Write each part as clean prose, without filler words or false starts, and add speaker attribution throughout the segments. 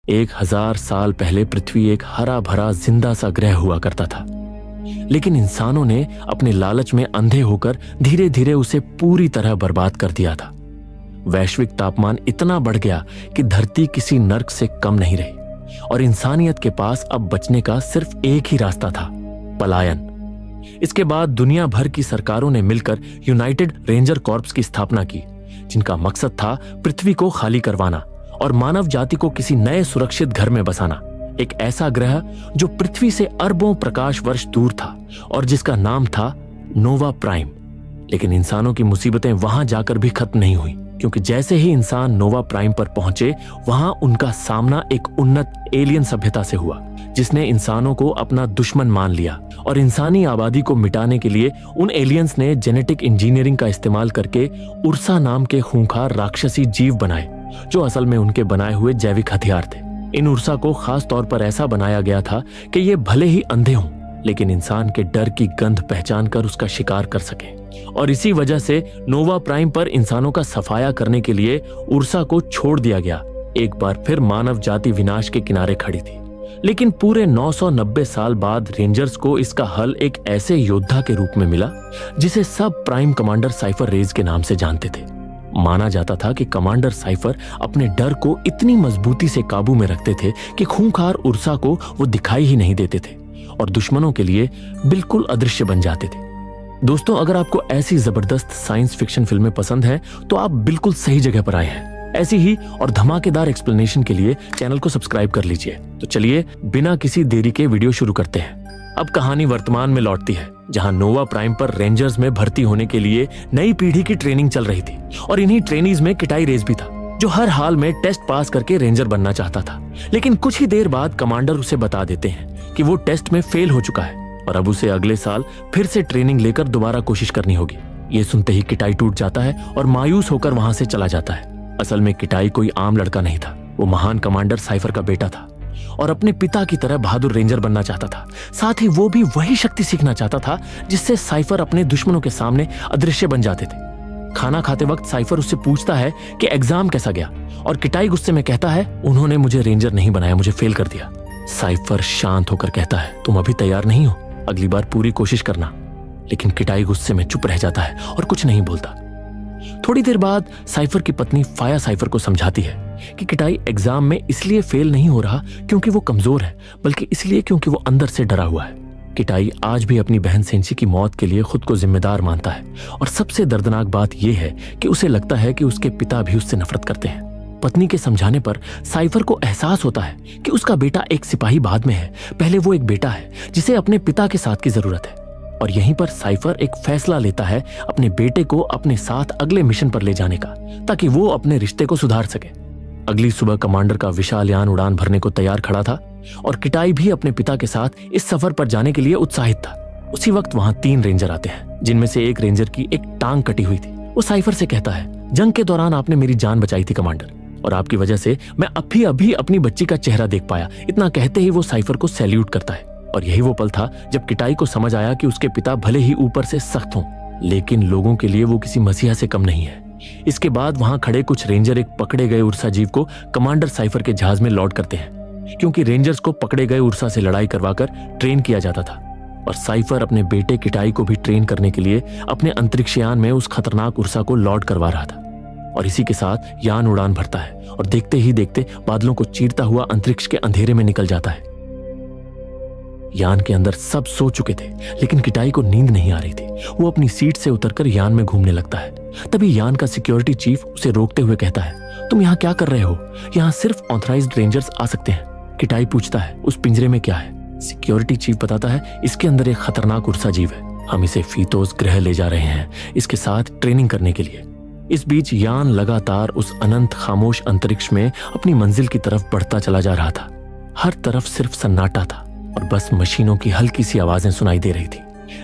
Speaker 1: 1000 साल पहले पृथ्वी एक हरा भरा जिंदा सा ग्रह हुआ करता था, लेकिन इंसानों ने अपने लालच में अंधे होकर धीरे धीरे उसे पूरी तरह बर्बाद कर दिया था। वैश्विक तापमान इतना बढ़ गया कि धरती किसी नर्क से कम नहीं रही और इंसानियत के पास अब बचने का सिर्फ एक ही रास्ता था, पलायन। इसके बाद दुनिया भर की सरकारों ने मिलकर यूनाइटेड रेंजर कॉर्प्स की स्थापना की, जिनका मकसद था पृथ्वी को खाली करवाना और मानव जाति को किसी नए सुरक्षित घर में बसाना। एक ऐसा ग्रह जो पृथ्वी से अरबों प्रकाश वर्ष दूर था और जिसका नाम था नोवा प्राइम। लेकिन इंसानों की मुसीबतें वहां जाकर भी खत्म नहीं हुई, क्योंकि जैसे ही इंसान नोवा प्राइम पर पहुंचे वहां उनका सामना एक उन्नत एलियन सभ्यता से हुआ, जिसने इंसानों को अपना दुश्मन मान लिया और इंसानी आबादी को मिटाने के लिए उन एलियंस ने जेनेटिक इंजीनियरिंग का इस्तेमाल करके उर्सा नाम के खूंखार राक्षसी जीव बनाए, जो असल में उनके बनाए हुए जैविक हथियार थे। इन उर्सा को खास तौर पर ऐसा बनाया गया था कि ये भले ही अंधे हों, लेकिन इंसान के डर की गंध पहचान कर उसका शिकार कर सके। और इसी वजह से नोवा प्राइम पर इंसानों का सफाया करने के लिए उर्सा को छोड़ दिया गया। एक बार फिर मानव जाति विनाश के किनारे खड़ी थी। लेकिन पूरे 990 साल बाद रेंजर्स को इसका हल एक ऐसे योद्धा के रूप में मिला जिसे सब प्राइम कमांडर साइफर रेज के नाम से जानते थे। माना जाता था कि कमांडर साइफर अपने डर को इतनी मजबूती से काबू में रखते थे कि खूंखार उर्सा को वो दिखाई ही नहीं देते थे और दुश्मनों के लिए बिल्कुल अदृश्य बन जाते थे। दोस्तों, अगर आपको ऐसी जबरदस्त साइंस फिक्शन फिल्में पसंद हैं तो आप बिल्कुल सही जगह पर आए हैं। ऐसी ही और धमाकेदार एक्सप्लेनेशन के लिए चैनल को सब्सक्राइब कर लीजिए। तो चलिए बिना किसी देरी के वीडियो शुरू करते हैं। अब कहानी वर्तमान में लौटती है, जहां नोवा प्राइम पर रेंजर्स में भर्ती होने के लिए नई पीढ़ी की ट्रेनिंग चल रही थी और इन्हीं ट्रेनीज में किटाई रेस भी था, जो हर हाल में टेस्ट पास करके रेंजर बनना चाहता था। लेकिन कुछ ही देर बाद कमांडर उसे बता देते हैं कि वो टेस्ट में फेल हो चुका है और अब उसे अगले साल फिर से ट्रेनिंग लेकर दोबारा कोशिश करनी होगी। ये सुनते ही किटाई टूट जाता है और मायूस होकर वहां से चला जाता है। असल में किटाई कोई आम लड़का नहीं था, वो महान कमांडर साइफर का बेटा था और अपने पिता की तरह बहादुर रेंजर बनना चाहता था। साथ ही वो भी वही शक्ति सीखना चाहता था जिससे साइफर अपने दुश्मनों के सामने अदृश्य बन जाते थे। खाना खाते वक्त साइफर उससे पूछता है कि एग्जाम कैसा गया और किटाई गुस्से में कहता है, उन्होंने मुझे रेंजर नहीं बनाया, मुझे फेल कर दिया। साइफर शांत होकर कहता है, तुम अभी तैयार नहीं हो, अगली बार पूरी कोशिश करना। लेकिन किटाई गुस्से में चुप रह जाता है और कुछ नहीं बोलता। थोड़ी देर बाद साइफर की पत्नी फाया साइफर को समझाती है कि किटाई एग्जाम में इसलिए फेल नहीं हो रहा क्योंकि वो कमजोर है, बल्कि इसलिए क्योंकि वो अंदर से डरा हुआ है। किटाई आज भी अपनी बहन सेंसी की मौत के लिए खुद को जिम्मेदार मानता है और सबसे दर्दनाक बात यह है कि उसे लगता है कि उसके पिता भी उससे नफरत करते हैं। पत्नी के समझाने पर साइफर को एहसास होता है कि उसका बेटा एक सिपाही बाद में है, पहले वो एक बेटा है जिसे अपने पिता के साथ की जरूरत है। और यहीं पर साइफर एक फैसला लेता है अपने बेटे को अपने साथ अगले मिशन पर ले जाने का, ताकि वो अपने रिश्ते को सुधार सके। अगली सुबह कमांडर का विशाल यान उड़ान भरने को तैयार खड़ा था और किटाई भी अपने पिता के साथ इस सफर पर जाने के लिए उत्साहित था। उसी वक्त वहां 3 रेंजर आते हैं, जिनमें से एक रेंजर की एक टांग कटी हुई थी। वो साइफर से कहता है, जंग के दौरान आपने मेरी जान बचाई थी कमांडर, और आपकी वजह से मैं अभी अपनी बच्ची का चेहरा देख पाया। इतना कहते ही वो साइफर को सैल्यूट करता है। और यही वो पल था जब किटाई को समझ आया कि उसके पिता भले ही ऊपर से सख्त हों, लेकिन लोगों के लिए वो किसी मसीहा से कम नहीं है। इसके बाद वहां खड़े कुछ रेंजर एक पकड़े गए उर्सा जीव को कमांडर साइफर के जहाज में लॉड करते हैं, क्योंकि रेंजर्स को पकड़े गए उर्सा से लड़ाई करवाकर ट्रेन किया जाता था। और साइफर अपने बेटे किटाई को भी ट्रेन करने के लिए अपने अंतरिक्ष यान में उस खतरनाक उर्सा को लॉड करवा रहा था। और इसी के साथ यान उड़ान भरता है और देखते ही देखते बादलों को चीरता हुआ अंतरिक्ष के अंधेरे में निकल जाता है। यान के अंदर सब सो चुके थे, लेकिन किटाई को नींद नहीं आ रही थी। वो अपनी सीट से उतरकर यान में घूमने लगता है। तभी यान का सिक्योरिटी चीफ उसे रोकते हुए कहता है, तुम यहाँ क्या कर रहे हो? यहाँ सिर्फ ऑथराइज्ड रेंजर्स आ सकते हैं। किटाई पूछता है, उस पिंजरे में क्या है? सिक्योरिटी चीफ बताता है, इसके अंदर एक खतरनाक उर्सा जीव है, हम इसे फीतोस ग्रह ले जा रहे हैं इसके साथ ट्रेनिंग करने के लिए। इस बीच यान लगातार उस अनंत खामोश अंतरिक्ष में अपनी मंजिल की तरफ बढ़ता चला जा रहा था। हर तरफ सिर्फ सन्नाटा था और बस मशीनों की हल्की सी आवाजें सुनाई दे रही थी।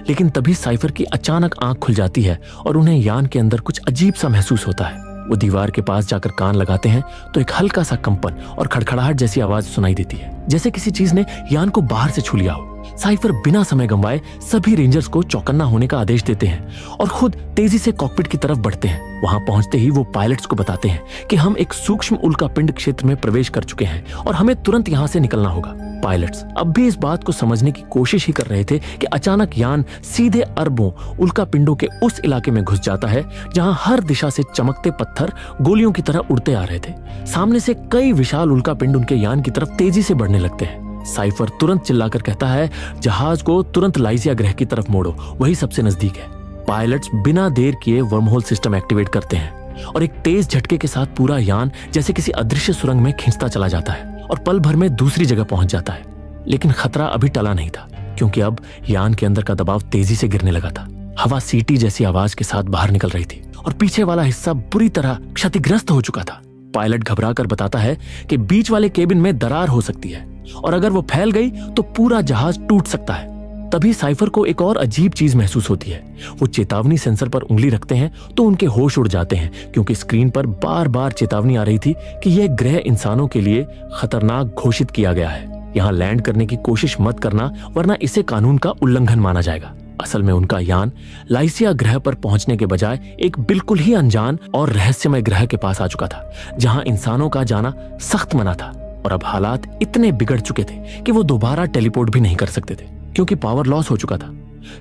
Speaker 1: लेकिन तभी साइफर की अचानक आंख खुल जाती है और उन्हें यान के अंदर कुछ अजीब सा महसूस होता है। वो दीवार के पास जाकर कान लगाते हैं तो एक हल्का सा कंपन और खड़खड़ाहट जैसी आवाज सुनाई देती है, जैसे किसी चीज ने यान को बाहर से छू लिया हो। साइफर बिना समय गंवाए सभी रेंजर्स को चौकन्ना होने का आदेश देते हैं और खुद तेजी से कॉकपिट की तरफ बढ़ते हैं। वहां पहुंचते ही वो पायलट्स को बताते हैं कि हम एक सूक्ष्म उल्कापिंड क्षेत्र में प्रवेश कर चुके हैं और हमें तुरंत यहां से निकलना होगा। पायलट्स अब भी इस बात को समझने की कोशिश ही कर रहे थे कि अचानक यान सीधे अरबों उल्कापिंडों के उस इलाके में घुस जाता है जहां हर दिशा से चमकते पत्थर गोलियों की तरह उड़ते आ रहे थे। सामने से कई विशाल उल्कापिंड उनके यान की तरफ तेजी से बढ़ने लगते हैं। साइफर तुरंत चिल्लाकर कहता है, जहाज को तुरंत लाइसिया ग्रह की तरफ मोड़ो, वही सबसे नजदीक है। पायलट्स बिना देर किए वर्महोल सिस्टम एक्टिवेट करते हैं और एक तेज झटके के साथ पूरा यान जैसे किसी अदृश्य सुरंग में खींचता चला जाता है और पल भर में दूसरी जगह पहुंच जाता है। लेकिन खतरा अभी टला नहीं था, क्योंकि अब यान के अंदर का दबाव तेजी से गिरने लगा था। हवा सीटी जैसी आवाज के साथ बाहर निकल रही थी और पीछे वाला हिस्सा बुरी तरह क्षतिग्रस्त हो चुका था। पायलट घबराकर बताता है कि बीच वाले केबिन में दरार हो सकती है और अगर वो फैल गई तो पूरा जहाज टूट सकता है। तभी साइफर को एक और अजीब चीज महसूस होती है। वो चेतावनी सेंसर पर उंगली रखते हैं तो उनके होश उड़ जाते हैं, क्योंकि स्क्रीन पर बार बार चेतावनी आ रही थी कि यह ग्रह इंसानों के लिए खतरनाक घोषित किया गया है। यहाँ लैंड करने की कोशिश मत करना, वरना इसे कानून का उल्लंघन माना जाएगा। असल में उनका यान लाइसिया ग्रह पर पहुंचने के बजाय एक बिल्कुल ही अनजान और रहस्यमय ग्रह के पास आ चुका था, जहां इंसानों का जाना सख्त मना था। और अब हालात इतने बिगड़ चुके थे कि वो दोबारा टेलीपोर्ट भी नहीं कर सकते थे, क्योंकि पावर लॉस हो चुका था।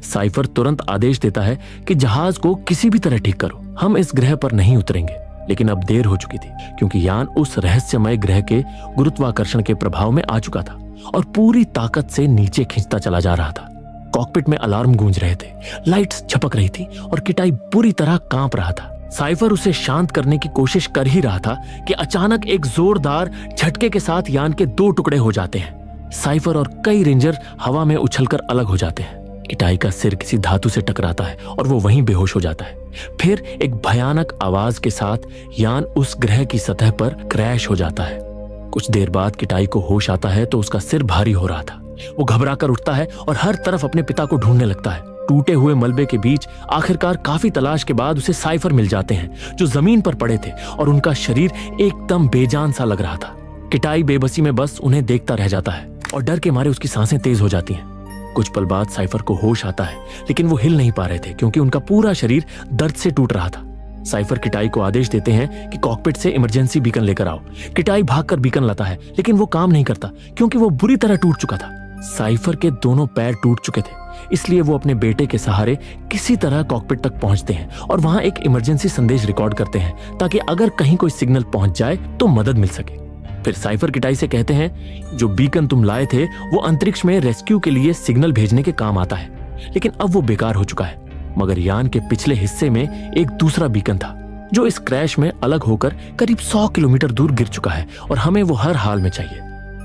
Speaker 1: साइफर तुरंत आदेश देता है कि जहाज को किसी भी तरह ठीक करो, हम इस ग्रह पर नहीं उतरेंगे। लेकिन अब देर हो चुकी थी, क्योंकि यान उस रहस्यमय ग्रह के गुरुत्वाकर्षण के प्रभाव में आ चुका था और पूरी ताकत से नीचे खींचता चला जा रहा था। कॉकपिट में अलार्म गूंज रहे थे, लाइट्स झपक रही थी और किटाई बुरी तरह कांप रहा था। साइफर उसे शांत करने की कोशिश कर ही रहा था कि अचानक एक जोरदार झटके के साथ यान के 2 टुकड़े हो जाते हैं। साइफर और कई रेंजर हवा में उछलकर अलग हो जाते हैं। किटाई का सिर किसी धातु से टकराता है और वो वहीं बेहोश हो जाता है। फिर एक भयानक आवाज के साथ यान उस ग्रह की सतह पर क्रैश हो जाता है। कुछ देर बाद किटाई को होश आता है तो उसका सिर भारी हो रहा था। वो घबराकर उठता है और हर तरफ अपने पिता को ढूंढने लगता है। टूटे हुए मलबे के बीच आखिरकार काफी तलाश के बाद उसे साइफर मिल जाते हैं, जो जमीन पर पड़े थे और उनका शरीर एकदम बेजान सा लग रहा था। किटाई बेबसी में बस उन्हें देखता रह जाता है और डर के मारे उसकी सांसें तेज हो जाती हैं। कुछ पल बाद साइफर को होश आता है, लेकिन वो हिल नहीं पा रहे थे, क्योंकि उनका पूरा शरीर दर्द से टूट रहा था। साइफर किटाई को आदेश देते हैं कि कॉकपिट से इमरजेंसी बीकन लेकर आओ। किटाई भागकर बीकन लाता है, लेकिन वो काम नहीं करता, क्योंकि वो बुरी तरह टूट चुका था। साइफर के दोनों पैर टूट चुके थे, इसलिए वो अपने बेटे के सहारे किसी तरह कॉकपिट तक पहुंचते हैं और वहां एक इमरजेंसी संदेश रिकॉर्ड करते हैं, ताकि अगर कहीं कोई सिग्नल पहुंच जाए तो मदद मिल सके। फिर साइफर किटाई से कहते हैं, जो बीकन तुम लाए थे वो अंतरिक्ष में रेस्क्यू के लिए सिग्नल भेजने के काम आता है, लेकिन अब वो बेकार हो चुका है। मगर यान के पिछले हिस्से में एक दूसरा बीकन था, जो इस क्रैश में अलग होकर करीब 100 किलोमीटर दूर गिर चुका है और हमें वो हर हाल में चाहिए।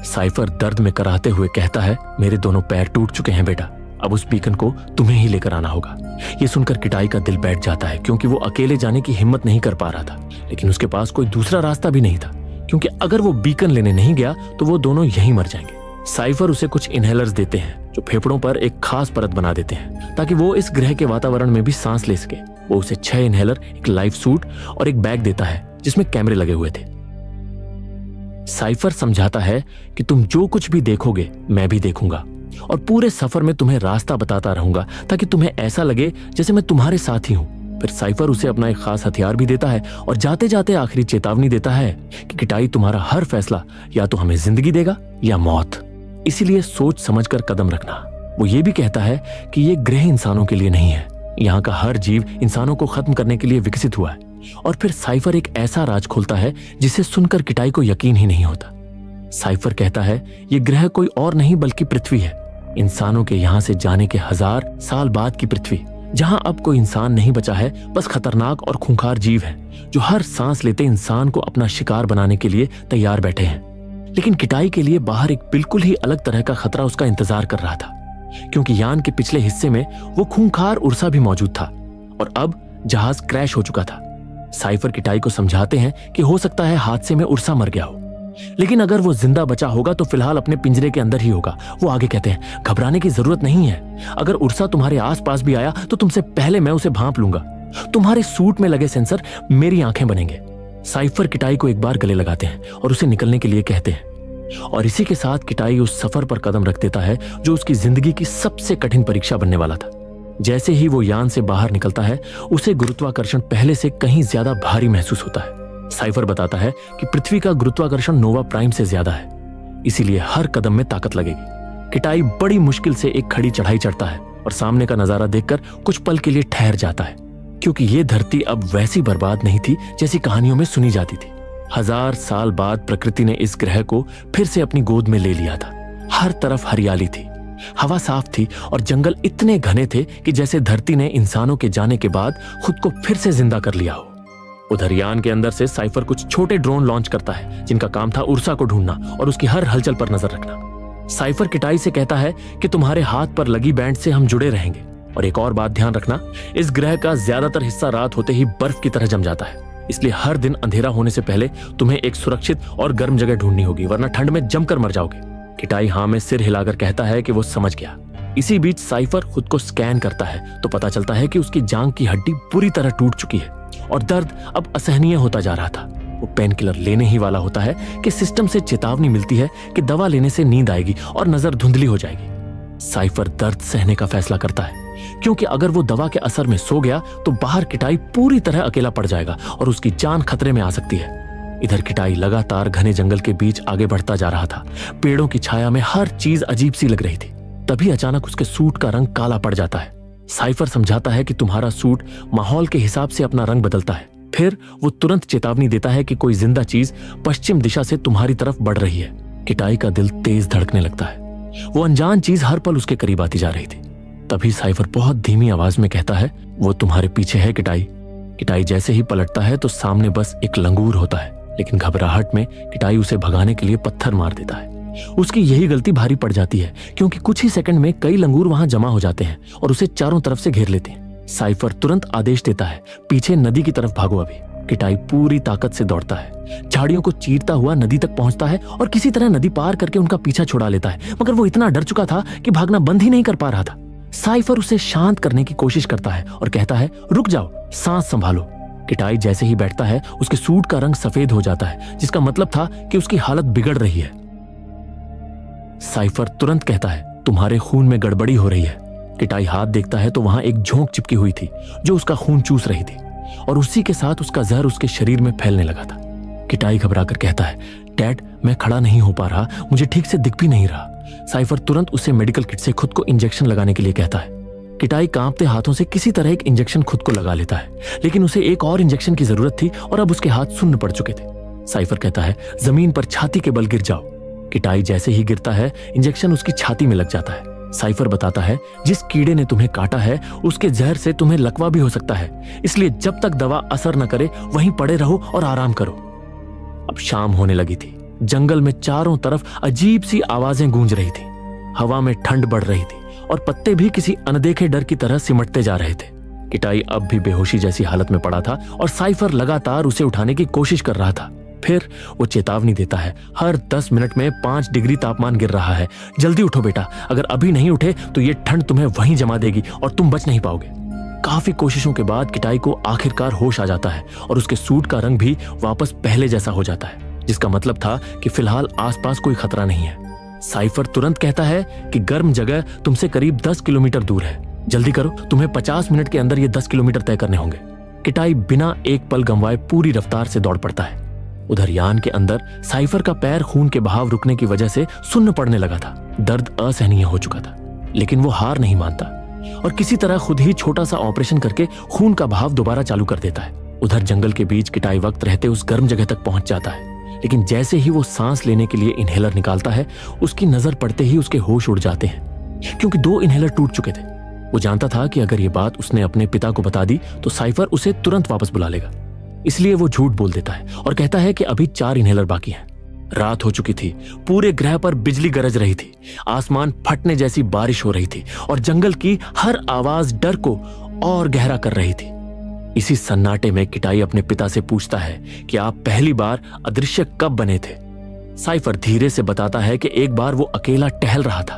Speaker 1: साइफर दर्द में कराहते हुए कहता है, मेरे दोनों पैर टूट चुके हैं बेटा, अब उस बीकन को तुम्हें ही लेकर आना होगा। ये सुनकर किटाई का दिल बैठ जाता है, क्योंकि वो अकेले जाने की हिम्मत नहीं कर पा रहा था, लेकिन उसके पास कोई दूसरा रास्ता भी नहीं था, क्योंकि अगर वो बीकन लेने नहीं गया तो वो दोनों यहीं मर जाएंगे। साइफर उसे कुछ इनहेलर्स देते हैं, जो फेफड़ों पर एक खास परत बना देते हैं, ताकि वो इस ग्रह के वातावरण में भी सांस ले सके। वो उसे 6 इनहेलर, एक लाइफ सूट और एक बैग देता है जिसमें कैमरे लगे हुए थे। साइफर समझाता है कि तुम जो कुछ भी देखोगे मैं भी देखूंगा, और पूरे सफर में तुम्हें रास्ता बताता रहूंगा, ताकि तुम्हें ऐसा लगे जैसे मैं तुम्हारे साथ ही हूं। फिर साइफर उसे अपना एक खास हथियार भी देता है और जाते जाते आखिरी चेतावनी देता है कि किटाई तुम्हारा हर फैसला या तो हमें जिंदगी देगा या मौत, इसीलिए सोच समझकर कदम रखना। वो ये भी कहता है कि ये ग्रह इंसानों के लिए नहीं है, यहाँ का हर जीव इंसानों को खत्म करने के लिए विकसित हुआ है। और फिर साइफर एक ऐसा राज खोलता है जिसे सुनकर किटाई को यकीन ही नहीं होता। साइफर कहता है, ये ग्रह कोई और नहीं बल्कि पृथ्वी है, इंसानों के यहाँ से जाने के 1000 साल बाद की पृथ्वी, जहाँ अब कोई इंसान नहीं बचा है, बस खतरनाक और खूंखार जीव हैं, जो हर सांस लेते इंसान को अपना शिकार बनाने के लिए तैयार बैठे हैं। लेकिन किटाई के लिए बाहर एक बिल्कुल ही अलग तरह का खतरा उसका इंतजार कर रहा था, क्योंकि यान के पिछले हिस्से में वो खूंखार उर्सा भी मौजूद था और अब जहाज क्रैश हो चुका था। साइफर किटाई को समझाते हैं कि हो सकता है हादसे में उर्सा मर गया हो, लेकिन अगर वो जिंदा बचा होगा तो फिलहाल अपने पिंजरे के अंदर ही होगा। वो आगे कहते हैं, घबराने की जरूरत नहीं है, अगर उर्सा तुम्हारे आसपास भी आया तो तुमसे पहले मैं उसे भांप लूंगा। तुम्हारे सूट में लगे सेंसर मेरी आंखें बनेंगे। साइफर किटाई को एक बार गले लगाते हैं और उसे निकलने के लिए कहते हैं। और इसी के साथ किटाई उस सफर पर कदम रख देता है जो उसकी जिंदगी की सबसे कठिन परीक्षा बनने वाला था। जैसे ही वो यान से बाहर निकलता है, उसे गुरुत्वाकर्षण पहले से कहीं ज्यादा भारी महसूस होता है। साइफर बताता है कि पृथ्वी का गुरुत्वाकर्षण नोवा प्राइम से ज्यादा है, इसीलिए हर कदम में ताकत लगेगी। किटाई बड़ी मुश्किल से एक खड़ी चढ़ाई चढ़ता है और सामने का नजारा देखकर कुछ पल के लिए ठहर जाता है, क्योंकि ये धरती अब वैसी बर्बाद नहीं थी जैसी कहानियों में सुनी जाती थी। 1000 साल बाद प्रकृति ने इस ग्रह को फिर से अपनी गोद में ले लिया था। हर तरफ हरियाली थी, हवा साफ थी और जंगल इतने घने थे कि जैसे धरती ने इंसानों के जाने के बाद खुद को फिर से जिंदा कर लिया हो। उधर यान के अंदर से साइफर कुछ छोटे ड्रोन लॉन्च करता है जिनका काम था उर्सा को ढूंढना और उसकी हर हलचल पर नजर रखना। साइफर किटाई से कहता है कि तुम्हारे हाथ पर लगी बैंड से हम जुड़े रहेंगे, और एक और बात ध्यान रखना, इस ग्रह का ज्यादातर हिस्सा रात होते ही बर्फ की तरह जम जाता है, इसलिए हर दिन अंधेरा होने से पहले तुम्हें एक सुरक्षित और गर्म जगह ढूंढनी होगी, वरना ठंड में जमकर मर जाओगे। किटाई हाँ में सिर हिलाकर कहता है कि वो समझ गया। इसी बीच साइफर खुद को स्कैन करता है तो पता चलता है कि उसकी जांघ की हड्डी पूरी तरह टूट चुकी है और दर्द अब असहनीय होता जा रहा था। वो पेन किलर लेने ही वाला होता है कि सिस्टम से चेतावनी मिलती है कि दवा लेने से नींद आएगी और नजर धुंधली हो जाएगी। साइफर दर्द सहने का फैसला करता है, क्योंकि अगर वो दवा के असर में सो गया तो बाहर किटाई पूरी तरह अकेला पड़ जाएगा और उसकी जान खतरे में आ सकती है। इधर किटाई लगातार घने जंगल के बीच आगे बढ़ता जा रहा था। पेड़ों की छाया में हर चीज अजीब सी लग रही थी। तभी अचानक उसके सूट का रंग काला पड़ जाता है। साइफर समझाता है कि तुम्हारा सूट माहौल के हिसाब से अपना रंग बदलता है। फिर वो तुरंत चेतावनी देता है कि कोई जिंदा चीज पश्चिम दिशा से तुम्हारी तरफ बढ़ रही है। किटाई का दिल तेज धड़कने लगता है। वो अनजान चीज हर पल उसके करीब आती जा रही थी। तभी साइफर बहुत धीमी आवाज में कहता है, वो तुम्हारे पीछे है किटाई। किटाई जैसे ही पलटता है तो सामने बस एक लंगूर होता है, लेकिन घबराहट में किटाई उसे भगाने के लिए पत्थर मार देता है। उसकी यही गलती भारी पड़ जाती है, क्योंकि कुछ ही सेकंड में कई लंगूर वहां जमा हो जाते हैं और उसे चारों तरफ से घेर लेते हैं। साइफर तुरंत आदेश देता है, पीछे नदी की तरफ भागो अभी। किटाई पूरी ताकत से दौड़ता है, झाड़ियों को चीरता हुआ नदी तक पहुंचता है और किसी तरह नदी पार करके उनका पीछा छुड़ा लेता है, मगर वो इतना डर चुका था कि भागना बंद ही नहीं कर पा रहा था। साइफर उसे शांत करने की कोशिश करता है और कहता है, रुक जाओ, सांस संभालो। किटाई जैसे ही बैठता है उसके सूट का रंग सफेद हो जाता है, जिसका मतलब था कि उसकी हालत बिगड़ रही है। साइफर तुरंत कहता है, तुम्हारे खून में गड़बड़ी हो रही है। किटाई हाथ देखता है तो वहां एक झोंक चिपकी हुई थी जो उसका खून चूस रही थी, और उसी के साथ उसका जहर उसके शरीर में फैलने लगा था। किटाई घबराकर कहता है, डैड, मैं खड़ा नहीं हो पा रहा, मुझे ठीक से दिख भी नहीं रहा। साइफर तुरंत उसे मेडिकल किट से खुद को इंजेक्शन लगाने के लिए कहता है। किटाई कांपते हाथों से किसी तरह एक इंजेक्शन खुद को लगा लेता है, लेकिन उसे एक और इंजेक्शन की जरूरत थी और अब उसके हाथ सुन्न पड़ चुके थे। साइफर कहता है, जमीन पर छाती के बल गिर जाओ। किटाई जैसे ही गिरता है इंजेक्शन उसकी छाती में लग जाता है। साइफर बताता है, जिस कीड़े ने तुम्हें काटा है उसके जहर से तुम्हें लकवा भी हो सकता है, इसलिए जब तक दवा असर न करे वहीं पड़े रहो और आराम करो। अब शाम होने लगी थी। जंगल में चारों तरफ अजीब सी आवाजें गूंज रही थी। हवा में ठंड बढ़ रही थी और पत्ते भी किसी अनदेखे डर की तरह सिमटते जा रहे थे। किटाई अब भी बेहोशी जैसी हालत में पड़ा था और साइफर लगातार उसे उठाने की कोशिश कर रहा था। फिर वो चेतावनी देता है, हर 10 मिनट में 5 डिग्री तापमान गिर रहा है, जल्दी उठो बेटा, अगर अभी नहीं उठे तो ये ठंड तुम्हें वहीं जमा देगी और तुम बच नहीं पाओगे। काफी कोशिशों के बाद किटाई को आखिरकार होश आ जाता है और उसके सूट का रंग भी वापस पहले जैसा हो जाता है, जिसका मतलब था कि फिलहाल आसपास कोई खतरा नहीं है। साइफर तुरंत कहता है कि गर्म जगह तुमसे करीब 10 किलोमीटर दूर है, जल्दी करो, तुम्हें 50 मिनट के अंदर ये 10 किलोमीटर तय करने होंगे। किटाई बिना एक पल गंवाए पूरी रफ्तार से दौड़ पड़ता है। उधर यान के अंदर साइफर का पैर खून के बहाव रुकने की वजह से सुन्न पड़ने लगा था। दर्द असहनीय हो चुका था, लेकिन वो हार नहीं मानता और किसी तरह खुद ही छोटा सा ऑपरेशन करके खून का बहाव दोबारा चालू कर देता है। उधर जंगल के बीच किटाई वक्त रहते उस गर्म जगह तक पहुंच जाता है, लेकिन जैसे ही वो सांस लेने के लिए इनहेलर निकालता है उसकी नजर पड़ते ही उसके होश उड़ जाते हैं, क्योंकि 2 इनहेलर टूट चुके थे। वो जानता था कि अगर ये बात उसने अपने पिता को बता दी तो साइफर उसे तुरंत वापस बुला लेगा, इसलिए वो झूठ बोल देता है और कहता है कि अभी 4 इनहेलर बाकी हैं। रात हो चुकी थी, पूरे ग्रह पर बिजली गरज रही थी, आसमान फटने जैसी बारिश हो रही थी और जंगल की हर आवाज डर को और गहरा कर रही थी। इसी सन्नाटे में किटाई अपने पिता से पूछता है कि आप पहली बार अदृश्य कब बने थे। साइफर धीरे से बताता है कि एक बार वो अकेला टहल रहा था,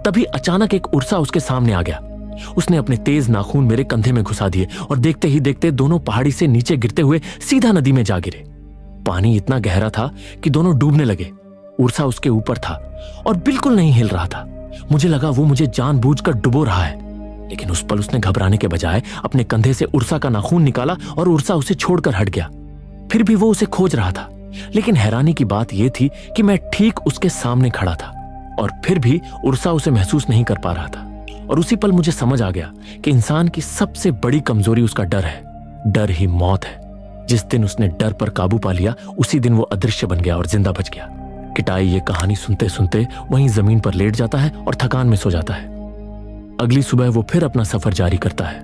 Speaker 1: तभी अचानक एक उर्सा उसके सामने आ गया। उसने अपने तेज नाखून मेरे कंधे में घुसा दिए और देखते ही देखते दोनों पहाड़ी से नीचे गिरते हुए सीधा नदी में जा गिरे। पानी इतना गहरा था कि दोनों डूबने लगे। उर्सा उसके ऊपर था और बिल्कुल नहीं हिल रहा था। मुझे लगा वो मुझे जानबूझकर डुबो रहा है, लेकिन उस पल उसने घबराने के बजाय अपने कंधे से उर्सा का नाखून निकाला और उर्सा उसे छोड़कर हट गया। फिर भी वो उसे खोज रहा था, लेकिन हैरानी की बात यह थी कि मैं ठीक उसके सामने खड़ा था और फिर भी उर्सा उसे महसूस नहीं कर पा रहा था। और उसी पल मुझे समझ आ गया कि इंसान की सबसे बड़ी कमजोरी उसका डर है। डर ही मौत है। जिस दिन उसने डर पर काबू पा लिया, उसी दिन वो अदृश्य बन गया और जिंदा बच गया। किटाई ये कहानी सुनते सुनते वहीं जमीन पर लेट जाता है और थकान में सो जाता है। अगली सुबह वो फिर अपना सफर जारी करता है,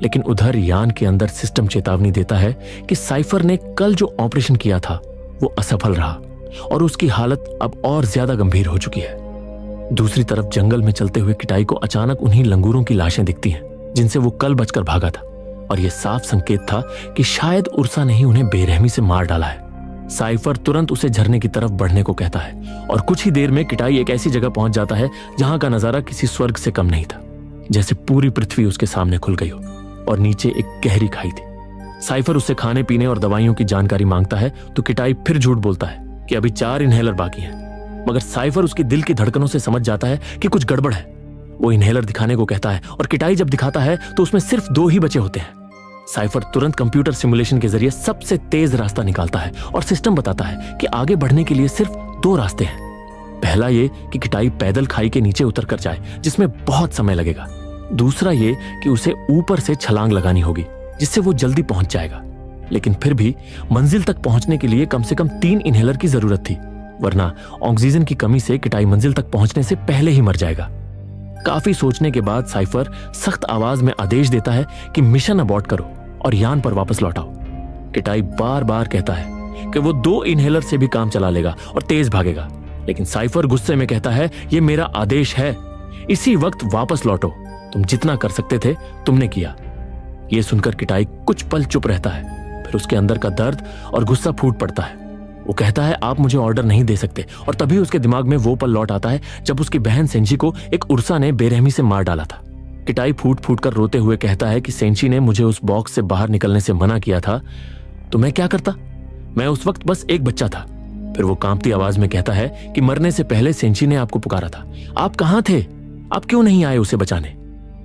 Speaker 1: लेकिन उधर यान के अंदर सिस्टम चेतावनी देता है कि साइफर ने कल जो ऑपरेशन किया था वो असफल रहा और उसकी हालत अब और ज्यादा गंभीर हो चुकी है। दूसरी तरफ जंगल में चलते हुए किटाई को अचानक उन्हीं लंगूरों की लाशें दिखती हैं जिनसे वो कल बचकर भागा था, और यह साफ संकेत था कि शायद उर्सा ने ही उन्हें बेरहमी से मार डाला है। साइफर तुरंत उसे झरने की तरफ बढ़ने को कहता है और कुछ ही देर में किटाई एक ऐसी जगह पहुंच जाता है जहां का नजारा किसी स्वर्ग से कम नहीं था, जैसे पूरी पृथ्वी उसके सामने खुल गई हो और नीचे एक गहरी खाई थी। साइफर उससे खाने पीने और दवाइयों की जानकारी मांगता है तो किटाई फिर झूठ बोलता है कि अभी 4 इनहेलर बाकी हैं, मगर साइफर उसकी दिल की धड़कनों से समझ जाता है कि कुछ गड़बड़ है। वो इनहेलर दिखाने को कहता है और किटाई जब दिखाता है तो उसमें सिर्फ 2 ही बचे होते हैं। साइफर तुरंत कंप्यूटर सिमुलेशन के जरिए सबसे तेज रास्ता निकालता है और सिस्टम बताता है कि आगे बढ़ने के लिए सिर्फ 2 रास्ते हैं। पहला ये कि किटाई पैदल खाई के नीचे उतर कर जाए, जिसमें बहुत समय लगेगा। दूसरा ये कि उसे ऊपर से छलांग लगानी होगी, जिससे वो जल्दी पहुंच जाएगा। लेकिन फिर भी मंजिल तक पहुंचने के लिए कम से कम 3 इनहेलर की जरूरत थी, वरना ऑक्सीजन की कमी से किटाई मंजिल तक पहुंचने से पहले ही मर जाएगा। काफी सोचने के बाद साइफर सख्त आवाज में आदेश देता है कि मिशन अबॉर्ट करो और यान पर वापस लौटाओ। किटाई बार बार कहता है कि वो 2 इनहेलर से भी काम चला लेगा और तेज भागेगा, लेकिन साइफर गुस्से में कहता है ये मेरा आदेश है, इसी वक्त वापस लौटो, तुम जितना कर सकते थे तुमने किया। यह सुनकर किटाई कुछ पल चुप रहता है, फिर उसके अंदर का दर्द और गुस्सा फूट पड़ता है। वो कहता है आप मुझे ऑर्डर नहीं दे सकते, और तभी उसके दिमाग में वो पल लौट आता है जब उसकी बहन सेंची को एक उर्सा ने बेरहमी से मार डाला था। किटाई फूट फूट कर रोते हुए कहता है कि सेंची ने मुझे उस बॉक्स से बाहर निकलने से मना किया था, तो मैं क्या करता? मैं उस वक्त बस एक बच्चा था। फिर वो कांपती आवाज में कहता है कि मरने से पहले सेंची ने आपको पुकारा था, आप कहां थे? आप क्यों नहीं आए उसे बचाने?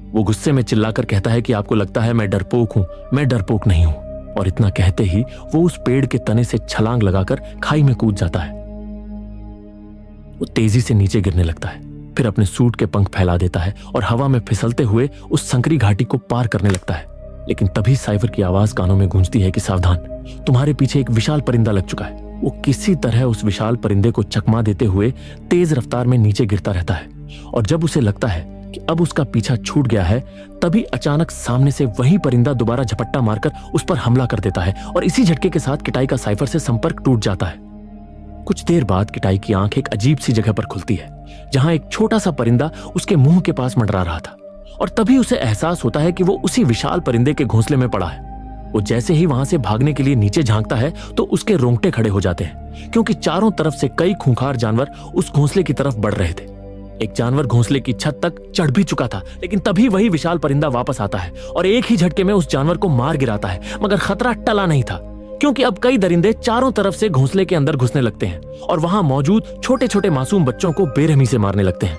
Speaker 1: वो गुस्से में चिल्लाकर कहता है कि आपको लगता है मैं डरपोक हूं, मैं डरपोक नहीं हूं। और इतना कहते ही वो उस पेड़ के तने से छलांग लगाकर खाई में कूद जाता है। वो तेजी से नीचे गिरने लगता है, फिर अपने सूट के पंख फैला देता है और हवा में फिसलते हुए उस संकरी घाटी को पार करने लगता है। लेकिन तभी साइफर की आवाज कानों में गूंजती है कि सावधान, तुम्हारे पीछे एक विशाल परिंदा लग चुका है। वो किसी तरह उस विशाल परिंदे को चकमा देते हुए तेज रफ्तार में नीचे गिरता रहता है, और जब उसे लगता है कि अब उसका पीछा छूट गया है, तभी अचानक सामने से वही परिंदा दोबारा झपट्टा मारकर उस पर हमला कर देता है, और इसी झटके के साथ किटाई का साइफर से संपर्क टूट जाता है। कुछ देर बाद किटाई की आंख एक अजीब सी जगह पर खुलती है, जहां एक छोटा सा परिंदा उसके मुंह के पास मंडरा रहा था, और तभी उसे एहसास होता है कि वो उसी विशाल परिंदे के घोंसले में पड़ा है। वो जैसे ही वहां से भागने के लिए नीचे झांकता है तो उसके रोंगटे खड़े हो जाते हैं, क्योंकि चारों तरफ से कई खूंखार जानवर उस घोंसले की तरफ बढ़ रहे थे। एक जानवर घोंसले की छत तक चढ़ भी चुका था, लेकिन तभी वही विशाल परिंदा वापस आता है और एक ही झटके में उस जानवर को मार गिराता है। मगर खतरा टला नहीं था, क्योंकि अब कई दरिंदे चारों तरफ से घोंसले के अंदर घुसने लगते हैं और वहां मौजूद छोटे छोटे मासूम बच्चों को बेरहमी से मारने लगते हैं।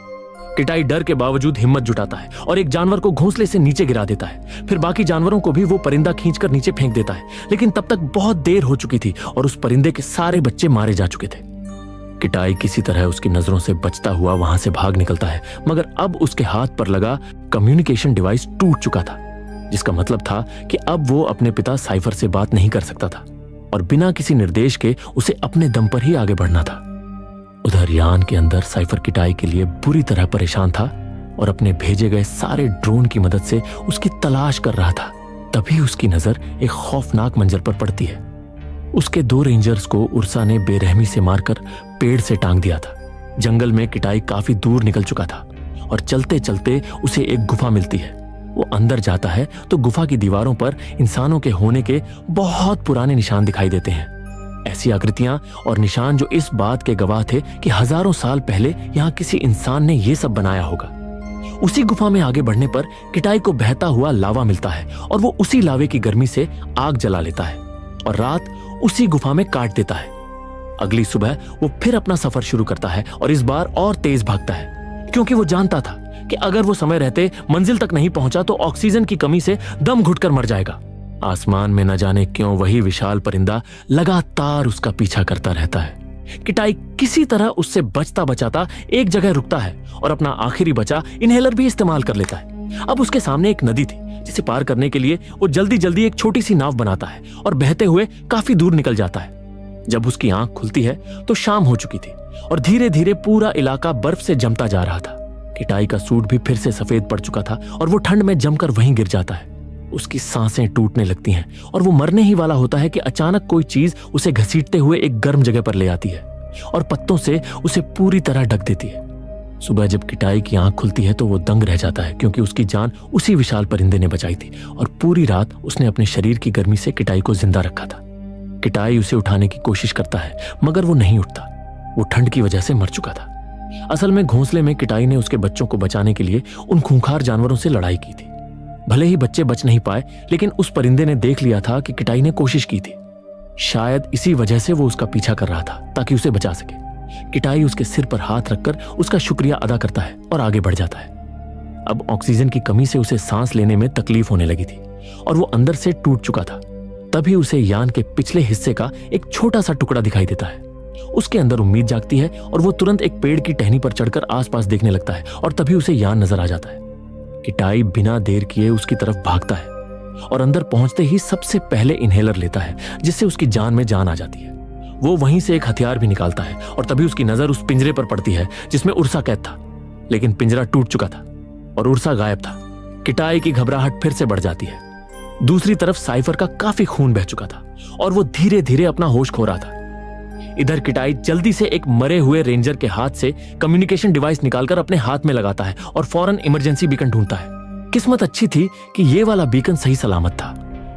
Speaker 1: किटाई डर के बावजूद हिम्मत जुटाता है और एक जानवर को घोंसले से नीचे गिरा देता है। फिर बाकी जानवरों को भी वो परिंदा खींचकर नीचे फेंक देता है, लेकिन तब तक बहुत देर हो चुकी थी और उस परिंदे के सारे बच्चे मारे जा चुके थे। किटाई किसी तरह उसकी नजरों से बचता हुआ वहां से भाग निकलता है, मगर अब उसके हाथ पर लगा कम्युनिकेशन डिवाइस टूट चुका था, जिसका मतलब था कि अब वो अपने पिता साइफर से बात नहीं कर सकता था और बिना किसी निर्देश के उसे अपने दम पर ही आगे बढ़ना था। उधर यान के अंदर साइफर किटाई के लिए बुरी तरह परेशान था और अपने भेजे गए सारे ड्रोन की मदद से उसकी तलाश कर रहा था। तभी उसकी नजर एक खौफनाक मंजर पर पड़ती है। उसके 2 रेंजर्स को उर्सा ने बेरहमी से मारकर पेड़ से टांग दिया था। जंगल में किटाई काफी दूर निकल चुका था और चलते चलते उसे एक गुफा मिलती है। वो अंदर जाता है तो गुफा की दीवारों पर इंसानों के होने के बहुत पुराने निशान दिखाई देते हैं। ऐसी आकृतियां और निशान जो इस बात के गवाह थे कि हजारों साल पहले यहाँ किसी इंसान ने ये सब बनाया होगा। उसी गुफा में आगे बढ़ने पर किटाई को बहता हुआ लावा मिलता है और वो उसी लावे की गर्मी से आग जला लेता है और रात उसी गुफा में काट देता है। अगली सुबह वो फिर अपना सफर शुरू करता है और इस बार और तेज भागता है, क्योंकि वो जानता था कि अगर वो समय रहते मंजिल तक नहीं पहुंचा तो ऑक्सीजन की कमी से दम घुटकर मर जाएगा। आसमान में न जाने क्यों वही विशाल परिंदा लगातार उसका पीछा करता रहता है। किटाई किसी तरह उससे बचता बचाता एक जगह रुकता है और अपना आखिरी बचा इनहेलर भी इस्तेमाल कर लेता है। अब उसके सामने एक नदी थी जिसे पार करने के लिए वो जल्दी जल्दी एक छोटी सी नाव बनाता है और बहते हुए काफी दूर निकल जाता है। जब उसकी आंख खुलती है तो शाम हो चुकी थी और धीरे धीरे पूरा इलाका बर्फ से जमता जा रहा था। किटाई का सूट भी फिर से सफेद पड़ चुका था और वो ठंड में जमकर वहीं गिर जाता है। उसकी सांसें टूटने लगती हैं और वो मरने ही वाला होता है कि अचानक कोई चीज उसे घसीटते हुए एक गर्म जगह पर ले आती है और पत्तों से उसे पूरी तरह ढक देती है। सुबह जब किटाई की आंख खुलती है तो वो दंग रह जाता है, क्योंकि उसकी जान उसी विशाल परिंदे ने बचाई थी और पूरी रात उसने अपने शरीर की गर्मी से किटाई को जिंदा रखा था। किटाई उसे उठाने की कोशिश करता है मगर वो नहीं उठता। वो ठंड की वजह से मर चुका था। असल में घोंसले में किटाई ने उसके बच्चों को बचाने के लिए उन खूंखार जानवरों से लड़ाई की थी। भले ही बच्चे बच नहीं पाए, लेकिन उस परिंदे ने देख लिया था कि किटाई ने कोशिश की थी। शायद इसी वजह से वो उसका पीछा कर रहा था ताकि उसे बचा सके। किटाई उसके सिर पर हाथ रखकर उसका शुक्रिया अदा करता है और आगे बढ़ जाता है। अब ऑक्सीजन की कमी से उसे सांस लेने में तकलीफ होने लगी थी और वो अंदर से टूट चुका था। तभी उसे यान के पिछले हिस्से का एक छोटा सा टुकड़ा दिखाई देता है। उसके अंदर उम्मीद जागती है और वो तुरंत एक पेड़ की टहनी पर चढ़कर आसपास देखने लगता है और तभी उसे यान नजर आ जाता है। किटाई बिना देर किए उसकी तरफ भागता है और अंदर पहुंचते ही सबसे पहले इनहेलर लेता है, जिससे उसकी जान में जान आ जाती है। वो वहीं से एक हथियार भी निकालता है और तभी उसकी नजर उस पिंजरे पर पड़ती है जिसमें उर्सा कैद था, लेकिन पिंजरा टूट चुका था और उर्सा गायब था। किटाई की घबराहट फिर से बढ़ जाती है। दूसरी तरफ साइफर का काफी खून बह चुका था और वो धीरे धीरे अपना होश खो रहा था। इधर किटाई जल्दी से एक मरे हुए रेंजर के हाथ से कम्युनिकेशन डिवाइस निकालकर अपने हाथ में लगाता है और फौरन इमरजेंसी बीकन ढूंढता है। किस्मत अच्छी थी कि ये वाला बीकन सही सलामत था।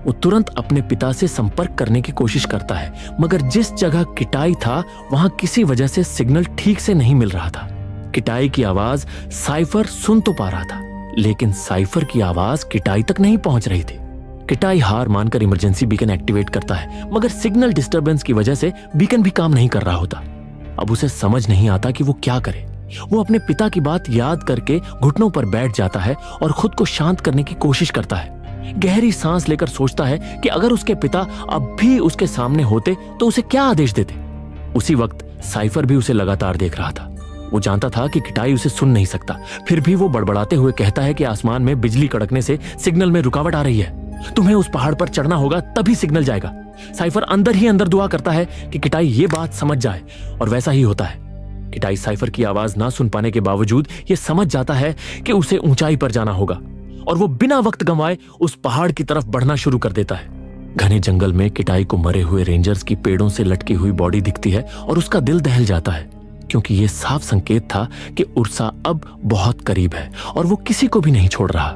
Speaker 1: वो तुरंत अपने पिता से संपर्क करने की कोशिश करता है, मगर जिस जगह किटाई था वहां किसी वजह से सिग्नल ठीक से नहीं मिल रहा था। किटाई की आवाज साइफर सुन तो पा रहा था, लेकिन साइफर की आवाज किटाई तक नहीं पहुंच रही थी। किटाई हार मानकर इमरजेंसी बीकन एक्टिवेट करता है, मगर सिग्नल डिस्टरबेंस की वजह से बीकन भी काम नहीं कर रहा होता। अब उसे समझ नहीं आता कि वो क्या करे। वो अपने पिता की बात याद करके घुटनों पर बैठ जाता है और खुद को शांत करने की कोशिश करता है। गहरी सांस लेकर सोचता है कि अगर उसके पिता अब भी उसके सामने होते तो उसे क्या आदेश देते। उसी वक्त साइफर भी उसे लगातार देख रहा था। वो जानता था कि किटाई उसे सुन नहीं सकता, फिर भी वो बड़बड़ाते हुए कहता है कि आसमान में बिजली कड़कने से सिग्नल में रुकावट आ रही है। तुम्हें उस पहाड़ पर चढ़ना होगा, तभी सिग्नल जाएगा। साइफर अंदर ही अंदर दुआ करता है कि किटाई ये बात समझ जाए, और वैसा ही होता है। किटाई साइफर की आवाज ना सुन पाने के बावजूद ये समझ जाता है कि उसे ऊंचाई पर जाना होगा, और वो बिना वक्त गंवाए उस पहाड़ की तरफ बढ़ना शुरू कर देता है। घने जंगल में किटाई को मरे हुए रेंजर्स की पेड़ों से लटकी हुई बॉडी दिखती है और उसका दिल दहल जाता है, क्योंकि ये साफ संकेत था कि उर्सा अब बहुत करीब है और वो किसी को भी नहीं छोड़ रहा।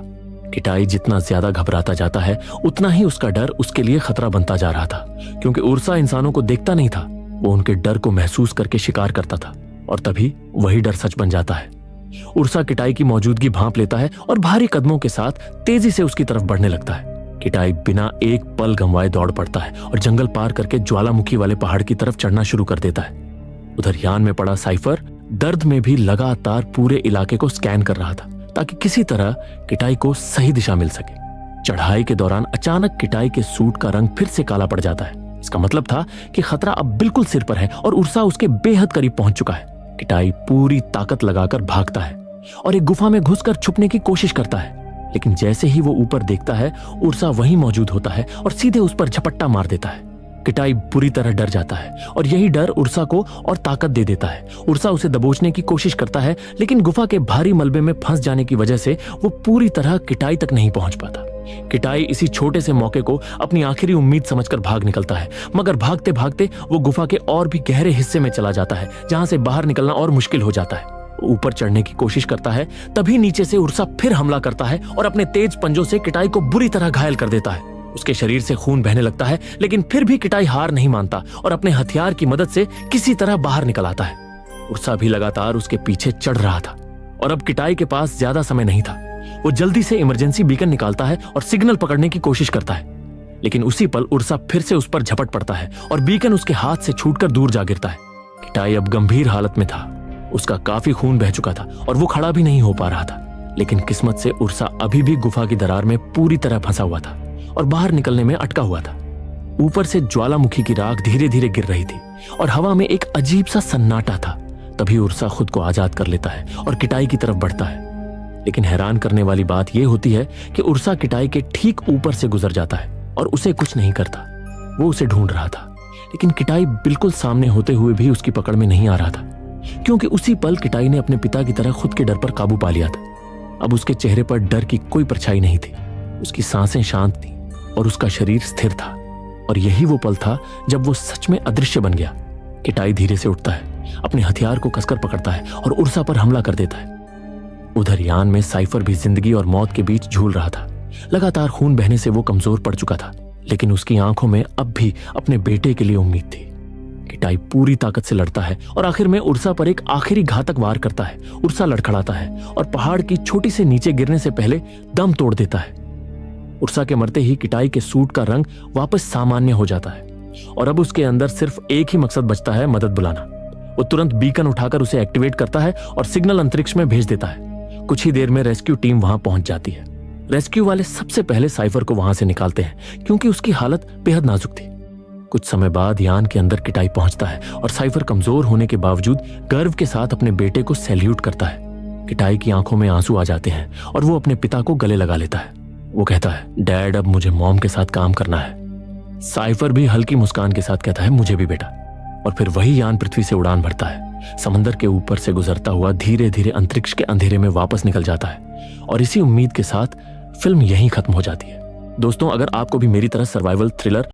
Speaker 1: किटाई जितना ज्यादा घबराता जाता है उतना ही उसका डर उसके लिए खतरा बनता जा रहा था, क्योंकि उर्सा इंसानों को देखता नहीं था, वो उनके डर को महसूस करके शिकार करता था, और तभी वही डर सच बन जाता है। उर्सा किटाई की मौजूदगी भांप लेता है और भारी कदमों के साथ तेजी से उसकी तरफ बढ़ने लगता है। किटाई बिना एक पल गंवाए दौड़ पड़ता है और जंगल पार करके ज्वालामुखी वाले पहाड़ की तरफ चढ़ना शुरू कर देता है। उधर यान में पड़ा साइफर दर्द में भी लगातार पूरे इलाके को स्कैन कर रहा था, ताकि किसी तरह किटाई को सही दिशा मिल सके। चढ़ाई के दौरान अचानक किटाई के सूट का रंग फिर से काला पड़ जाता है। इसका मतलब था कि खतरा अब बिल्कुल सिर पर है और उर्सा उसके बेहद करीब पहुंच चुका है। किटाई पूरी ताकत लगाकर भागता है और एक गुफा में घुसकर छुपने की कोशिश करता है, लेकिन जैसे ही वो ऊपर देखता है उर्सा वहीं मौजूद होता है और सीधे उस पर झपट्टा मार देता है। किटाई बुरी तरह डर जाता है और यही डर उर्सा को और ताकत दे देता है। उर्सा उसे दबोचने की कोशिश करता है, लेकिन गुफा के भारी मलबे में फंस जाने की वजह से वो पूरी तरह किटाई तक नहीं पहुंच पाता। किटाई इसी छोटे से मौके को अपनी आखिरी उम्मीद समझकर भाग निकलता है, मगर भागते भागते वो गुफा के और भी गहरे हिस्से में चला जाता है, जहां से बाहर निकलना और मुश्किल हो जाता है। ऊपर चढ़ने की कोशिश करता है, तभी नीचे से उर्सा फिर हमला करता है और अपने तेज पंजों से किटाई को बुरी तरह घायल कर देता है। उसके शरीर से खून बहने लगता है, लेकिन फिर भी किटाई हार नहीं मानता और अपने हथियार की मदद से किसी तरह बाहर निकल आता है। उर्सा भी लगातार उसके पीछे चढ़ रहा था और अब किटाई के पास ज्यादा समय नहीं था। वो जल्दी से इमरजेंसी बीकन निकालता है और सिग्नल पकड़ने की कोशिश करता है, लेकिन उसी पल उर्सा फिर से उस पर झपट पड़ता है और बीकन उसके हाथ से छूटकर दूर जा गिरता है। किटाई अब गंभीर हालत में था। उसका काफी खून बह चुका था और वो खड़ा भी नहीं हो पा रहा था। लेकिन किस्मत से उर्सा अभी भी गुफा की दरार में पूरी तरह फंसा हुआ था और बाहर निकलने में अटका हुआ था। ऊपर से ज्वालामुखी की राख धीरे धीरे गिर रही थी और हवा में एक अजीब सा सन्नाटा था। तभी उर्सा खुद को आजाद कर लेता है और किटाई की तरफ बढ़ता है। लेकिन हैरान करने वाली बात यह होती है कि उर्सा किटाई के ठीक ऊपर से गुजर जाता है और उसे कुछ नहीं करता। वो उसे ढूंढ रहा था, लेकिन किटाई बिल्कुल सामने होते हुए भी उसकी पकड़ में नहीं आ रहा था, क्योंकि उसी पल किटाई ने अपने पिता की तरह खुद के डर पर काबू पा लिया था। अब उसके चेहरे पर डर की कोई परछाई नहीं थी। उसकी सांसें शांत थीं और उसका शरीर स्थिर था। और यही वो पल था जब वो सच में अदृश्य बन गया। किटाई धीरे से उठता है, अपने हथियार को कसकर पकड़ता है और उर्सा पर हमला कर देता है। उधर यान में साइफर भी जिंदगी और मौत के बीच झूल रहा था। लगातार खून बहने से वो कमजोर पड़ चुका था, लेकिन उसकी आंखों में अब भी अपने बेटे के लिए उम्मीद थी। किटाई पूरी ताकत से लड़ता है और आखिर में उर्सा पर एक आखिरी घातक वार करता है। उर्सा लड़खड़ाता है और पहाड़ की चोटी से नीचे गिरने से पहले दम तोड़ देता है। उर्सा के मरते ही किटाई के सूट का रंग वापस सामान्य हो जाता है और अब उसके अंदर सिर्फ एक ही मकसद बचता है, मदद बुलाना। वो तुरंत बीकन उठाकर उसे एक्टिवेट करता है और सिग्नल अंतरिक्ष में भेज देता है। कुछ ही देर में रेस्क्यू टीम वहां पहुंच जाती है। रेस्क्यू वाले सबसे पहले साइफर को वहां से निकालते हैं, क्योंकि उसकी हालत बेहद नाजुक थी। कुछ समय बाद यान के अंदर किटाई पहुंचता है और साइफर कमजोर होने के बावजूद गर्व के साथ अपने बेटे को सैल्यूट करता है। किटाई की आंखों में आंसू आ जाते हैं और वो अपने पिता को गले लगा लेता है। वो कहता है, डैड, अब मुझे मॉम के साथ काम करना है। साइफर भी हल्की मुस्कान के साथ कहता है, मुझे भी बेटा। और फिर वही यान पृथ्वी से उड़ान भरता है। समंदर के ऊपर से गुजरता हुआ धीरे धीरे अंतरिक्ष के अंधेरे में वापस निकल जाता है। और इसी उम्मीद के साथ फिल्म यहीं खत्म हो जाती है। दोस्तों, अगर आपको भी मेरी तरह सर्वाइवल थ्रिलर